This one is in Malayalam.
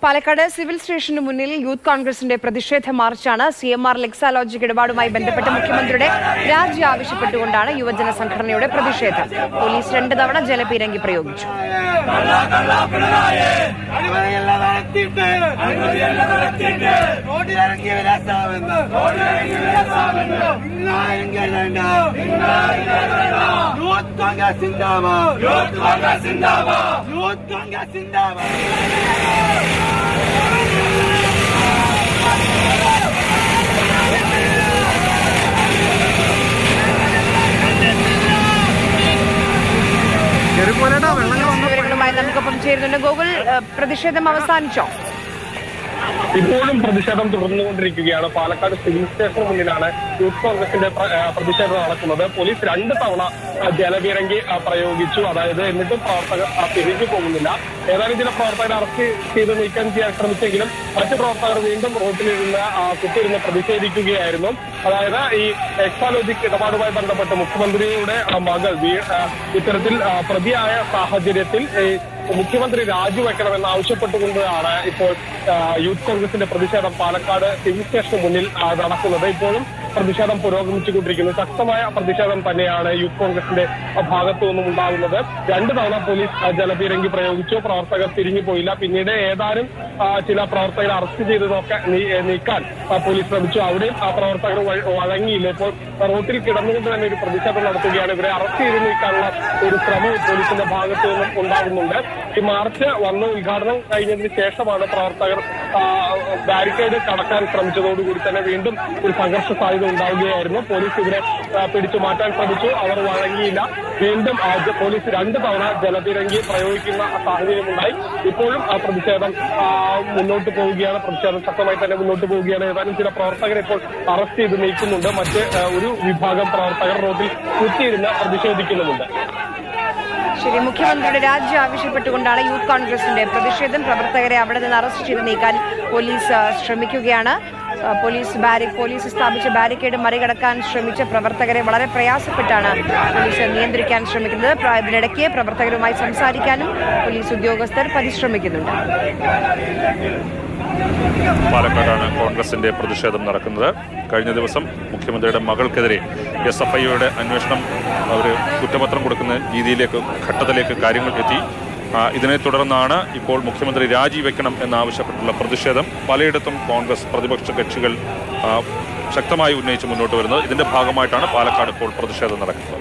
പാലക്കാട് സിവിൽ സ്റ്റേഷന് മുന്നിൽ യൂത്ത് കോൺഗ്രസിന്റെ പ്രതിഷേധ മാർച്ചാണ്. CMR ലെക്സാലോജിക് ഇടപാടുമായി ബന്ധപ്പെട്ട് മുഖ്യമന്ത്രിയുടെ രാജി ആവശ്യപ്പെട്ടുകൊണ്ടാണ് യുവജന സംഘടനയുടെ പ്രതിഷേധം. പോലീസ് 2 തവണ ജലപീരങ്കി പ്രയോഗിച്ചു. വിവരങ്ങളുമായി നമുക്കൊപ്പം ചേരുന്നുണ്ട് ഗോകുൽ. പ്രതിഷേധം അവസാനിച്ചോ? ഇപ്പോഴും പ്രതിഷേധം തുടർന്നുകൊണ്ടിരിക്കുകയാണ്. പാലക്കാട് സിവിൽ സ്റ്റേഷന് മുന്നിലാണ് യൂത്ത് കോൺഗ്രസിന്റെ പ്രതിഷേധം നടക്കുന്നത്. പോലീസ് 2 തവണ ജലപീരങ്കി പ്രയോഗിച്ചു. അതായത് എന്നിട്ടും പ്രവർത്തകർ തിരിഞ്ഞു പോകുന്നില്ല. ഏതാനും ചില പ്രവർത്തകരെ അറസ്റ്റ് ചെയ്ത് നീക്കം ചെയ്യാൻ ശ്രമിച്ചെങ്കിലും മറ്റു പ്രവർത്തകർ വീണ്ടും റോഡിലിരുന്ന് കുത്തിയിരുന്ന് പ്രതിഷേധിക്കുകയായിരുന്നു. അതായത് ഈ ലെക്സാലോജിക് ഇടപാടുമായി ബന്ധപ്പെട്ട് മുഖ്യമന്ത്രിയുടെ മകൾ ഇത്തരത്തിൽ പ്രതിയായ സാഹചര്യത്തിൽ മുഖ്യമന്ത്രി രാജിവെക്കണമെന്ന് ആവശ്യപ്പെട്ടുകൊണ്ടാണ് ഇപ്പോൾ യൂത്ത് കോൺഗ്രസിന്റെ പ്രതിഷേധം പാലക്കാട് സിവിൽ സ്റ്റേഷന് മുന്നിൽ നടക്കുന്നത്. ഇപ്പോഴും പ്രതിഷേധം പുരോഗമിച്ചുകൊണ്ടിരിക്കുന്നു. ശക്തമായ പ്രതിഷേധം തന്നെയാണ് യൂത്ത് കോൺഗ്രസിന്റെ ഭാഗത്തു നിന്നും ഉണ്ടാകുന്നത്. 2 തവണ പോലീസ് ജലപീരങ്കി പ്രയോഗിച്ചു. പ്രവർത്തകർ തിരിഞ്ഞു പോയില്ല. പിന്നീട് ഏതാനും ചില പ്രവർത്തകരെ അറസ്റ്റ് ചെയ്ത് നീക്കാൻ പോലീസ് ശ്രമിച്ചു. അവിടെയും ആ പ്രവർത്തകർ വഴങ്ങിയില്ല. ഇപ്പോൾ റോട്ടിൽ കിടന്നുകൊണ്ട് തന്നെ ഒരു പ്രതിഷേധം നടത്തുകയാണ്. ഇവരെ അറസ്റ്റ് ചെയ്ത് നീക്കാനുള്ള ഒരു ശ്രമം പോലീസിന്റെ ഭാഗത്തു നിന്നും ഉണ്ടാകുന്നുണ്ട്. ഈ മാർച്ച് വന്ന് ഉദ്ഘാടനം കഴിഞ്ഞതിന് ശേഷമാണ് പ്രവർത്തകർ ബാരിക്കേഡ് കടക്കാൻ ശ്രമിച്ചതോടുകൂടി തന്നെ വീണ്ടും ഒരു സംഘർഷ സാധ്യത ഉണ്ടാവുകയായിരുന്നു. പോലീസ് ഇവരെ പിടിച്ചു മാറ്റാൻ ശ്രമിച്ചു. അവർ വഴങ്ങിയില്ല. വീണ്ടും പോലീസ് 2 തവണ ജലപീരങ്കി പ്രയോഗിക്കുന്ന സാഹചര്യമുണ്ടായി. ഇപ്പോഴും ആ പ്രതിഷേധം മുന്നോട്ട് പോവുകയാണ്. പ്രതിഷേധം ശക്തമായി തന്നെ മുന്നോട്ട് പോവുകയാണ്. ഏതാനും ചില പ്രവർത്തകരെ ഇപ്പോൾ അറസ്റ്റ് ചെയ്ത് നീക്കുന്നുണ്ട്. മറ്റ് ഒരു വിഭാഗം പ്രവർത്തകർ റോഡിൽ കുത്തിയിരുന്ന് പ്രതിഷേധിക്കുന്നുമുണ്ട്. ശരി, മുഖ്യമന്ത്രിയുടെ രാജി ആവശ്യപ്പെട്ടുകൊണ്ടാണ് യൂത്ത് കോൺഗ്രസിന്റെ പ്രതിഷേധം. പ്രവർത്തകരെ അവിടെ നിന്ന് അറസ്റ്റ് ചെയ്ത് നീക്കാൻ പോലീസ് ശ്രമിക്കുകയാണ്. പോലീസ് സ്ഥാപിച്ച ബാരിക്കേഡ് മറികടക്കാൻ ശ്രമിച്ച പ്രവർത്തകരെ വളരെ പ്രയാസപ്പെട്ടാണ് പോലീസ് നിയന്ത്രിക്കാൻ ശ്രമിക്കുന്നത്. ഇതിനിടയ്ക്ക് പ്രവർത്തകരുമായി സംസാരിക്കാനും പോലീസ് ഉദ്യോഗസ്ഥർ പരിശ്രമിക്കുന്നുണ്ട്. പാലക്കാടാണ് കോൺഗ്രസിന്റെ പ്രതിഷേധം നടക്കുന്നത്. കഴിഞ്ഞ ദിവസം മുഖ്യമന്ത്രിയുടെ മകൾക്കെതിരെ SFIയുടെ അന്വേഷണം അവർ കുറ്റപത്രം കൊടുക്കുന്ന ഘട്ടത്തിലേക്ക് കാര്യങ്ങൾ എത്തി. ഇതിനെ തുടർന്നാണ് ഇപ്പോൾ മുഖ്യമന്ത്രി രാജിവെക്കണം എന്നാവശ്യപ്പെട്ടുള്ള പ്രതിഷേധം പലയിടത്തും കോൺഗ്രസ് പ്രതിപക്ഷ കക്ഷികൾ ശക്തമായി ഉന്നയിച്ച് മുന്നോട്ട് വരുന്നത്. ഇതിന്റെ ഭാഗമായിട്ടാണ് പാലക്കാട് ഇപ്പോൾ പ്രതിഷേധം നടക്കുന്നത്.